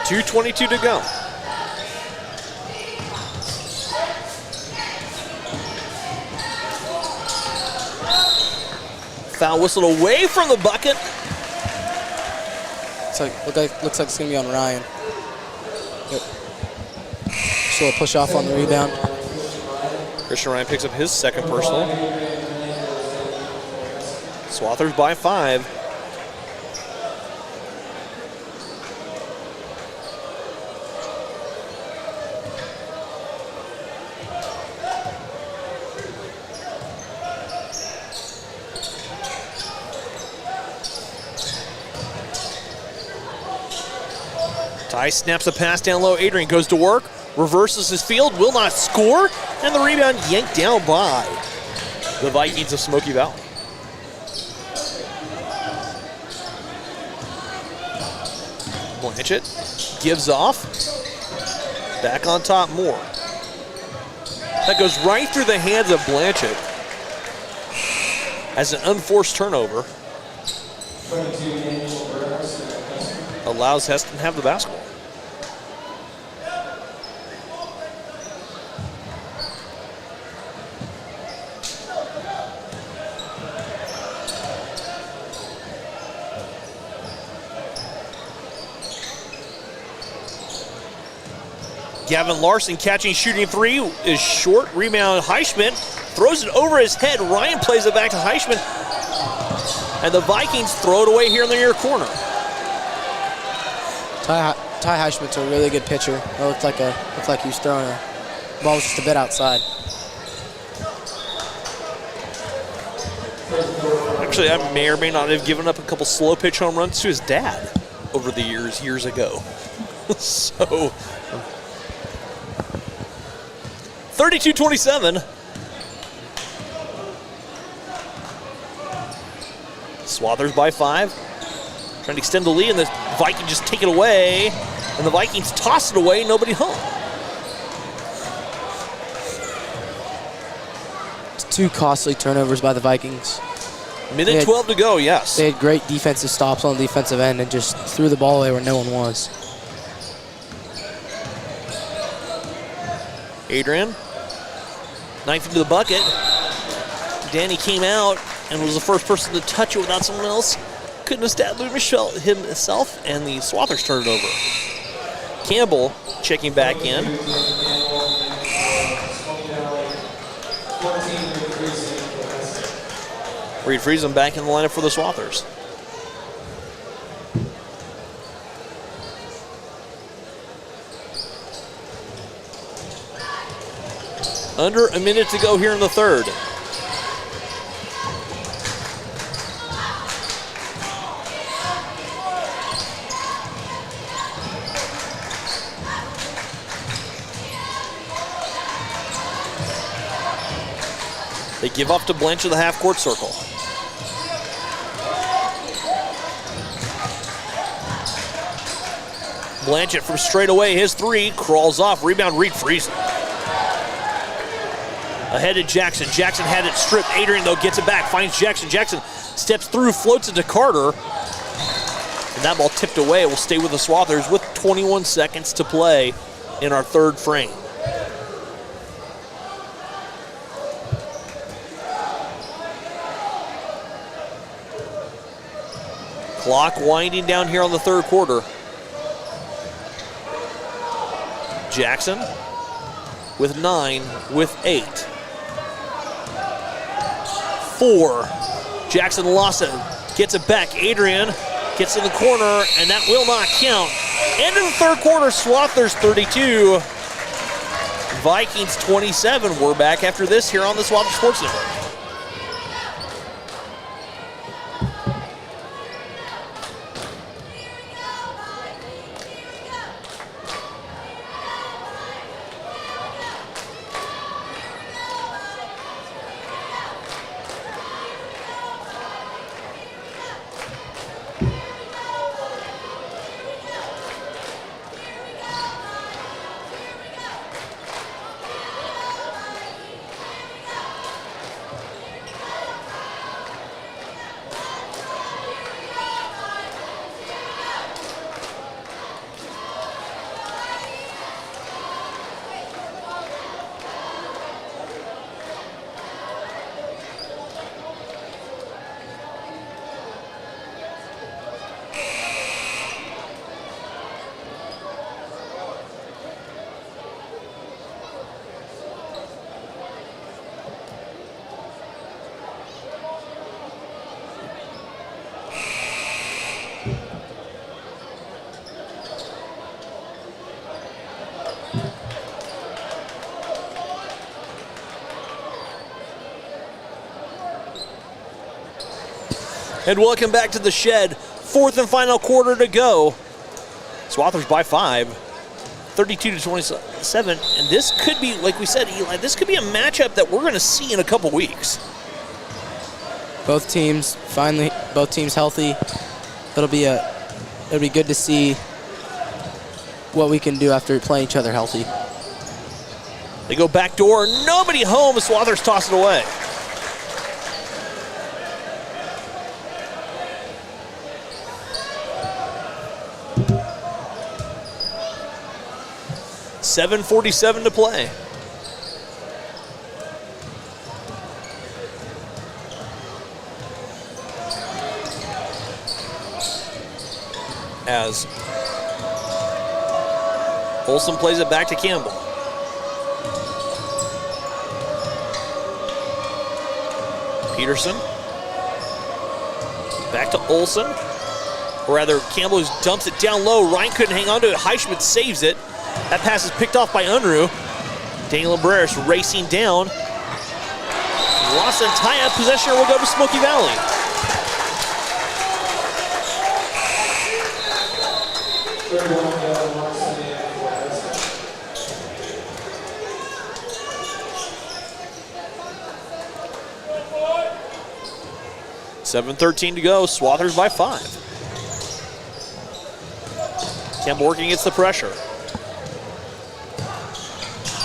.222 to go. Foul whistled away from the bucket. Looks like it's going to be on Ryan. Yep. So a push off on the rebound. Christian Ryan picks up his second personal. Swathers by 5. Ty snaps a pass down low. Adrian goes to work, reverses his field, will not score, and the rebound yanked down by the Vikings of Smoky Valley. Blanchett gives off. Back on top, Moore. That goes right through the hands of Blanchett as an unforced turnover. Allows Heston to have the basketball. Gavin Larson catching, shooting 3 is short. Rebound, Heischman throws it over his head. Ryan plays it back to Heischman. And the Vikings throw it away here in the near corner. Ty Heischman's a really good pitcher. It looked like he was throwing a ball was just a bit outside. Actually, I may or may not have given up a couple slow pitch home runs to his dad over the years ago. So 32-27. Swathers by 5. Trying to extend the lead, and the Vikings just take it away. And the Vikings toss it away, nobody home. It's 2 costly turnovers by the Vikings. Minute 12 to go, yes. They had great defensive stops on the defensive end and just threw the ball away where no one was. Adrian, knife into the bucket. Danny came out and was the first person to touch it without someone else. Couldn't establish himself, and the Swathers turned it over. Campbell checking back in. Reed Friesen back in the lineup for the Swathers. Under a minute to go here in the third. They give off to Blanchett the half-court circle. Blanchett from straight away, his 3, crawls off, rebound, Reed Friesen. Ahead to Jackson. Jackson had it stripped. Adrian, though, gets it back, finds Jackson. Jackson steps through, floats it to Carter. And that ball tipped away. It will stay with the Swathers with 21 seconds to play in our third frame. Clock winding down here on the third quarter. Jackson with 9, with 8. 4. Jackson lost it, gets it back. Adrian gets in the corner, and that will not count. End of the third quarter, Swathers 32, Vikings 27. We're back after this here on the Swathers Sports Network. And welcome back to the shed. Fourth and final quarter to go. Swathers by 5, 32-27. And this could be, like we said, Eli, this could be a matchup that we're going to see in a couple weeks. Both teams healthy. It'll be good to see what we can do after playing each other healthy. They go back door, nobody home. Swathers toss it away. $7:47 to play. As Olsen plays it back to Campbell. Peterson. Back to Olsen. Or rather, Campbell just dumps it down low. Ryan couldn't hang on to it. Heischmidt saves it. That pass is picked off by Unruh. Daniel Libreris racing down. Lost and tie-up. Possession will go to Smoky Valley. $7:13 to go. Swathers by 5. Campbell working against the pressure.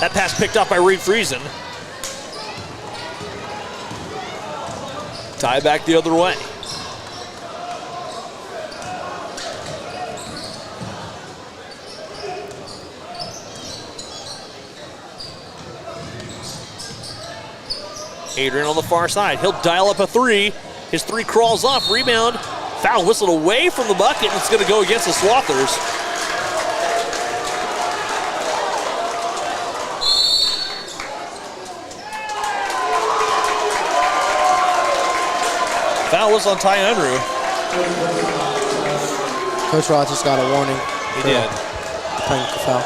That pass picked off by Reed Friesen. Tie back the other way. Adrian on the far side. He'll dial up a 3. His 3 crawls off. Rebound. Foul whistled away from the bucket. It's going to go against the Swathers. Foul was on Ty Unruh. Coach Roth just got a warning. He did. Playing the foul.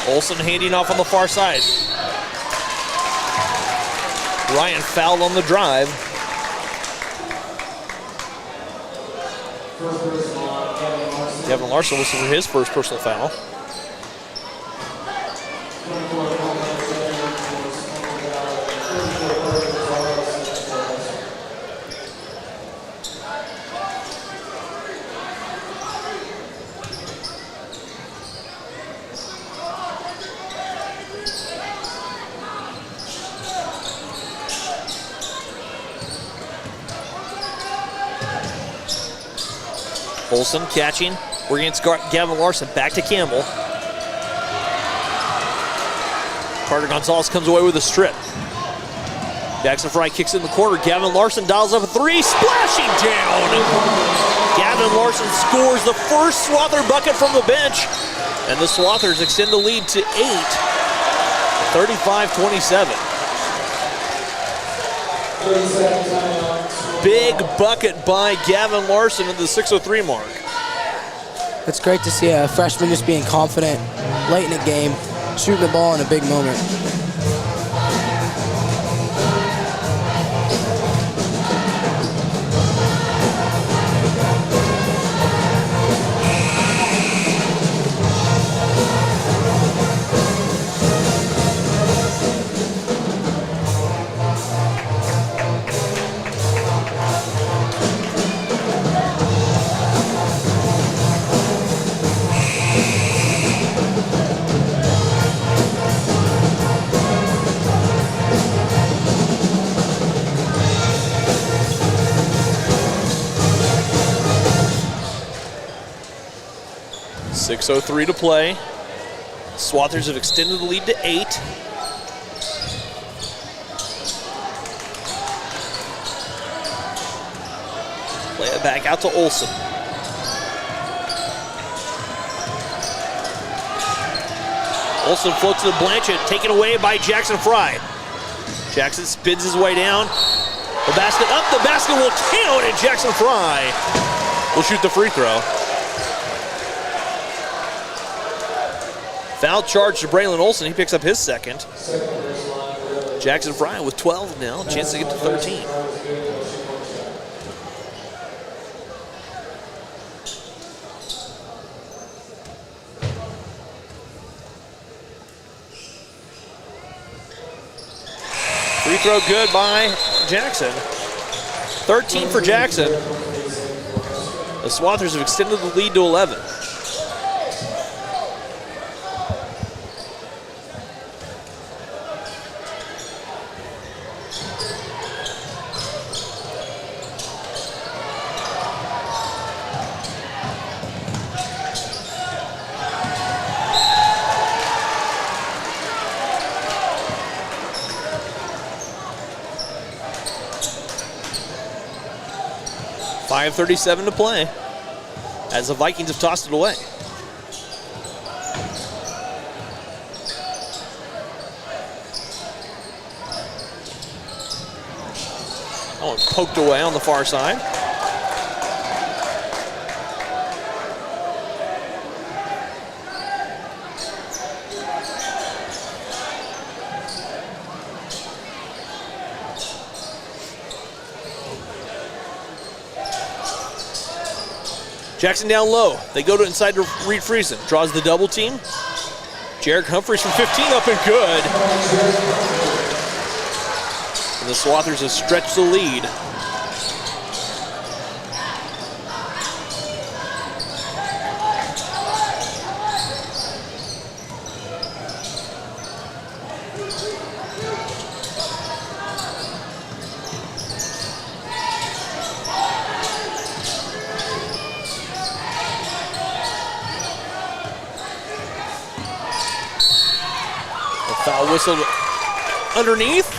Olsen handing off on the far side. Ryan fouled on the drive. Gavin Larson whistled for his first personal foul. Olsen catching. We're against Gavin Larson. Back to Campbell. Carter Gonzalez comes away with a strip. Jackson Fry kicks in the corner. Gavin Larson dials up a 3. Splashing down. Gavin Larson scores the first Swather bucket from the bench. And the Swathers extend the lead to 8. 35-27. Big bucket by Gavin Larson at the 6:03 mark. It's great to see a freshman just being confident late in the game, shooting the ball in a big moment. .03 to play. Swathers have extended the lead to 8. Play it back out to Olsen. Olsen floats to the Blanchett, taken away by Jackson Fry. Jackson spins his way down. The basket up, the basket will count, and Jackson Fry will shoot the free throw. Foul charge to Braylon Olson. He picks up his second. Jackson Fry with 12 now, chance to get to 13. Free throw good by Jackson. 13 for Jackson. The Swathers have extended the lead to 11. .5:37 to play as the Vikings have tossed it away. That one poked away on the far side. Jackson down low. They go to inside to Reed Friesen. Draws the double team. Jarek Humphreys from 15 up and good. And the Swathers have stretched the lead. Foul whistle underneath.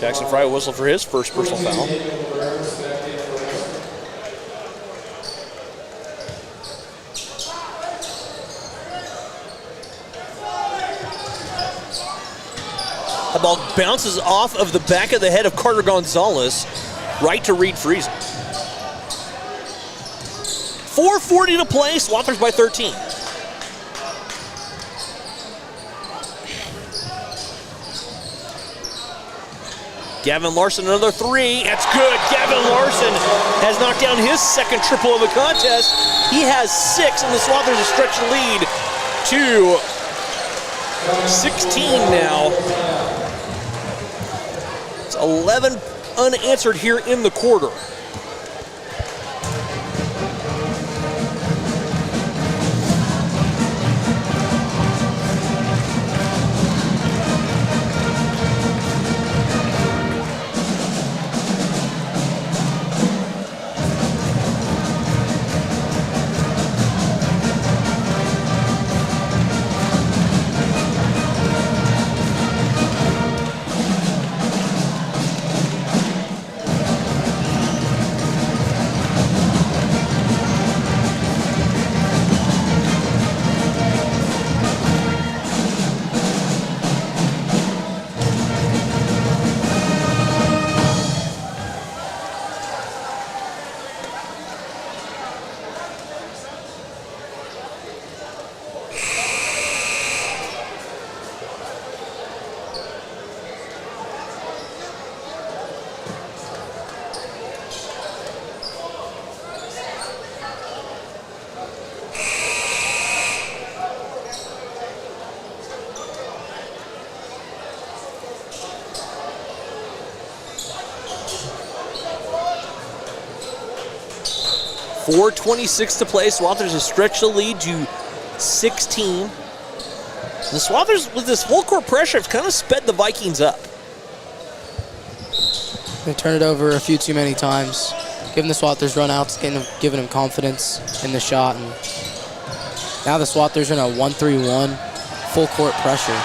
Jackson Fry whistle for his first personal foul. The ball bounces off of the back of the head of Carter Gonzalez, right to Reed Friesen. 4:40 to play, Swathers by 13. Gavin Larson, another three. That's good. Gavin Larson has knocked down his second triple of the contest. He has 6, and the Swathers have stretched the lead to 16 now. It's 11 unanswered here in the quarter. .426 to play. Swathers has stretched the lead to 16. The Swathers, with this full court pressure, have kind of sped the Vikings up. They turned it over a few too many times, giving the Swathers run-outs, giving them confidence in the shot. And now the Swathers are in a 1-3-1 full court pressure.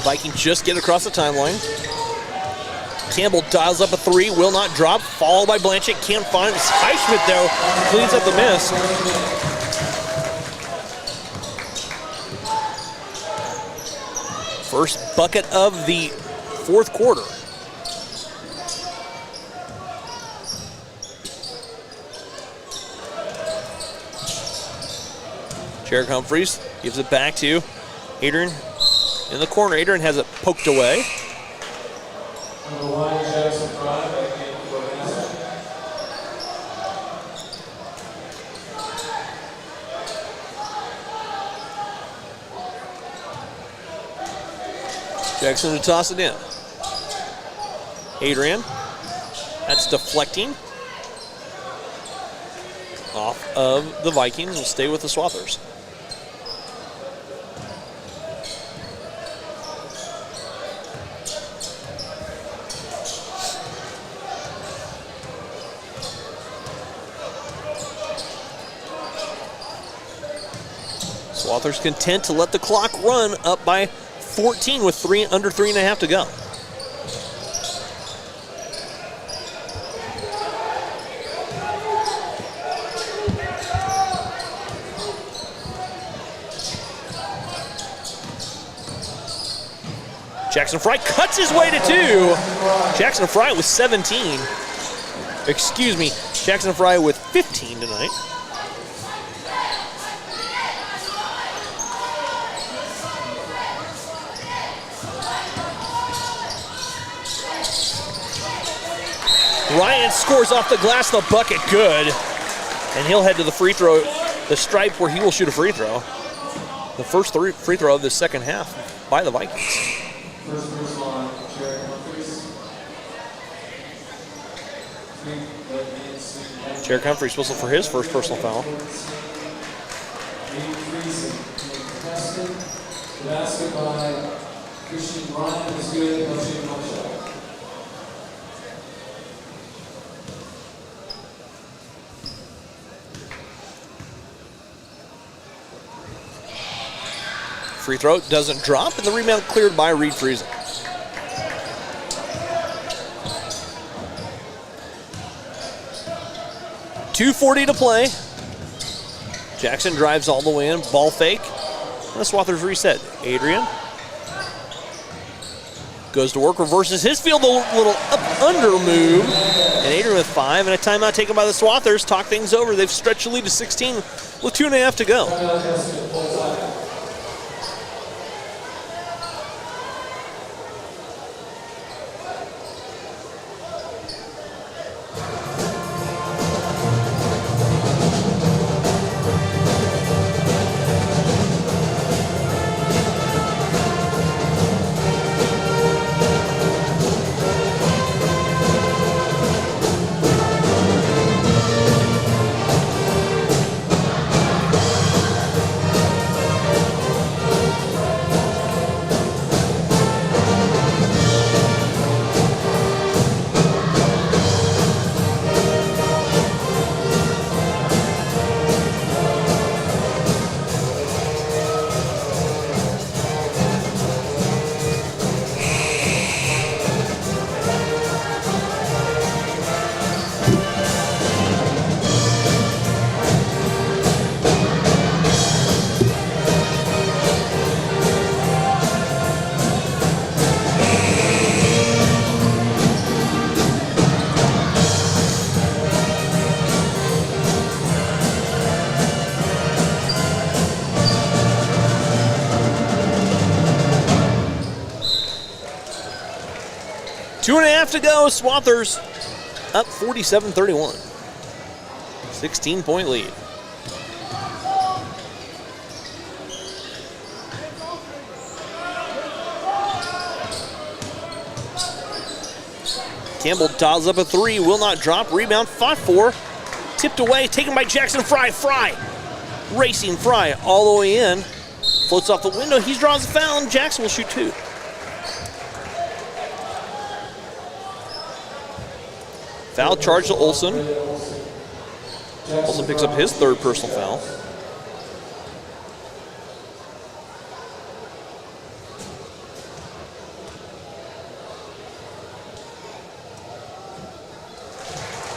Vikings just get across the timeline. Campbell dials up a three, will not drop, followed by Blanchett, can't find it. Highsmith, though, cleans up the miss. First bucket of the fourth quarter. Jarek Humphreys gives it back to Adrian in the corner. Adrian has it poked away. Number 1, Jackson Fry, back in for Heston. Jackson to toss it in. Adrian, that's deflecting off of the Vikings. Will stay with the Swathers. Swathers content to let the clock run up by 14 with under 3.5 to go. Jackson Fry cuts his way to 2. Jackson Fry with 17. Excuse me, Jackson Fry with 15 tonight. Ryan scores off the glass, the bucket good. And he'll head to the free throw, the stripe where he will shoot a free throw. The first free throw of the second half by the Vikings. First person on Jarek Humphreys. Jarek Humphreys whistle for his first personal foul. Heston. The basket by Christian Ryan is good. No shooting, no shot. Free throw doesn't drop, and the rebound cleared by Reed Friesen. .240 to play. Jackson drives all the way in, ball fake. And the Swathers reset. Adrian goes to work, reverses his field, a little up-under move. And Adrian with 5, and a timeout taken by the Swathers. Talk things over. They've stretched the lead to 16 with 2.5 to go. Two and a half to go. Swathers up 47-31. 16-point lead. Campbell dials up a 3, will not drop. Rebound, fought for. Tipped away, taken by Jackson Fry. Fry, racing Fry all the way in. Floats off the window, he draws a foul, and Jackson will shoot 2. Foul charge to Olsen. Olsen picks up his 3rd personal foul.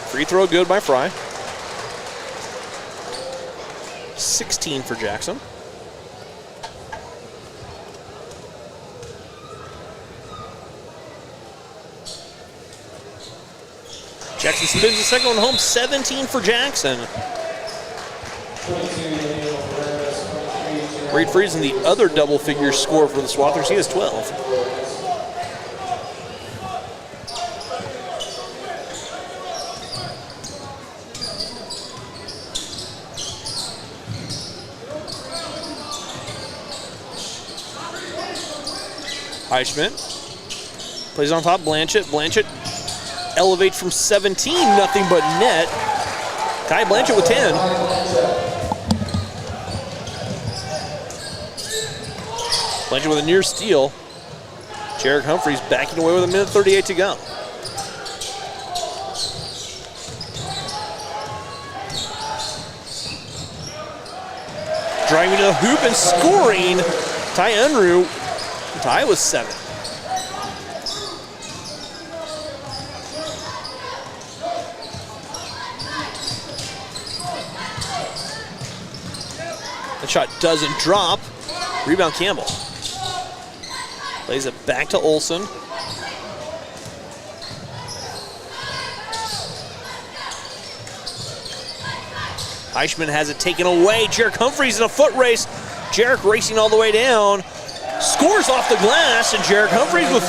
Free throw good by Fry. 16 for Jackson. Jackson spins the second one home, 17 for Jackson. 22, Daniel Perez, 23, Reed Friesen, the other double figure score for the Swathers. He has 12. Highschmidt plays on top, Blanchett. Blanchett elevates from 17, nothing but net. Ty Blanchett with 10. Blanchett with a near steal. Jarek Humphreys backing away with 1:38 to go. Driving to the hoop and scoring, Ty Unruh. Ty was 7. The shot doesn't drop. Rebound Campbell. Plays it back to Olsen. Eichmann has it taken away. Jarek Humphreys in a foot race. Jarek racing all the way down. Scores off the glass, and Jarek Humphreys with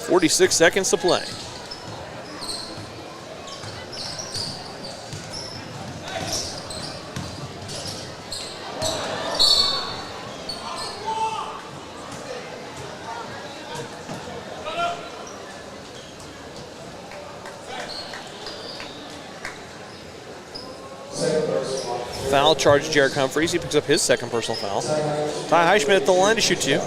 4. .46 seconds to play. Foul charge Jarek Humphreys. He picks up his second personal foul. Ty Highschmidt at the line to shoot 2.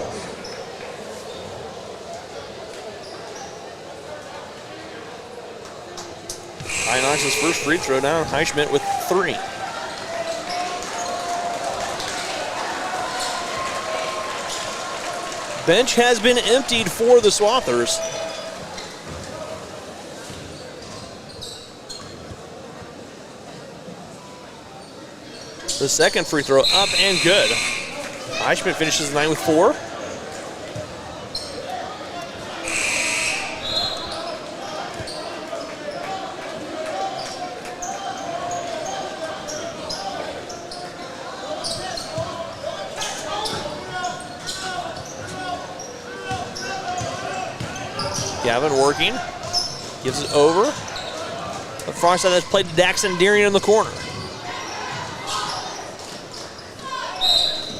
Ty knocks his first free throw down. Highschmidt with 3. Bench has been emptied for the Swathers. The second free throw up and good. Highschmidt finishes the night with 4. Gavin working, gives it over. The far side has played to Daxton Deering in the corner.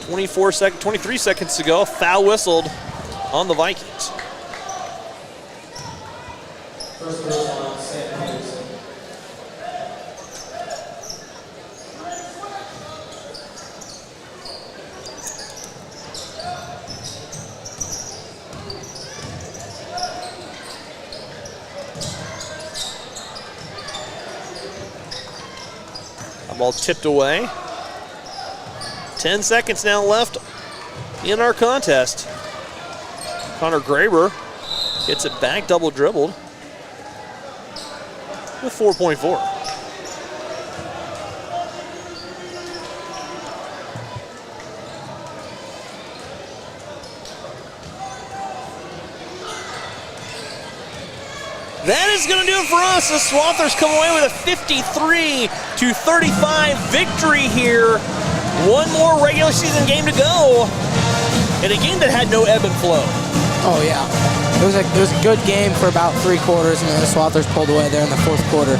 23 seconds to go. Foul whistled on the Vikings. First person on Sam Peterson. That ball tipped away. 10 seconds now left in our contest. Connor Graber gets it back, double dribbled with 4.4. That is going to do it for us. The Swathers come away with a 53-35 victory here. One more regular season game to go, in a game that had no ebb and flow. Oh yeah, it was a good game for about 3 quarters, and then the Swathers pulled away there in the 4th quarter.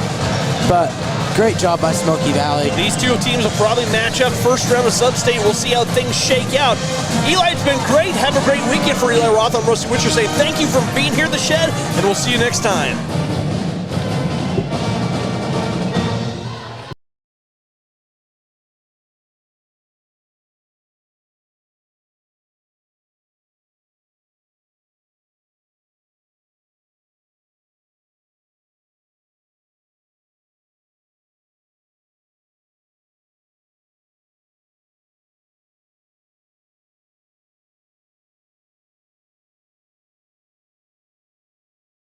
But great job by Smoky Valley. These two teams will probably match up first round of Sub-State. We'll see how things shake out. Eli, it's been great. Have a great weekend for Eli Roth. I'm Rusty Witcher saying thank you for being here at the Shed, and we'll see you next time.